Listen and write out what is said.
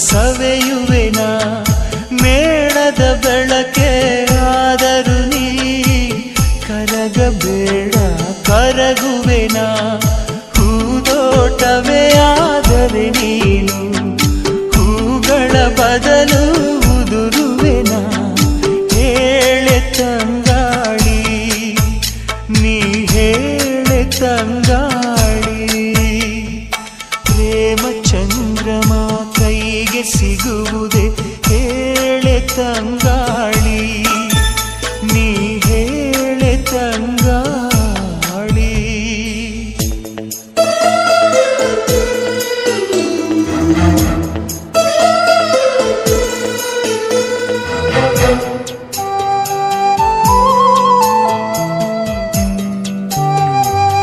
ಸವೆಯುವೆನಾ ಮೇಣದ ಬೆಳಕೆ ಆದರೂ ನೀ ಕರಗಬೇಡ ಕರಗುವೆನಾ ಹೂದೋಟವೇ ಆದರೆ ನೀನು ಹೂಗಳ ಬದಲು ಉದುರುವೆನಾ ಹೇಳೆ ತಂಗಾಳಿ ನೀ ಹೇಳೆ ತಂಗಾಳಿ ಪ್ರೇಮ ಚಂದ್ರಮ ಕೈಗೆ ಸಿಗುವುದೇ ಹೇಳೆ ತಂಗಾಳಿ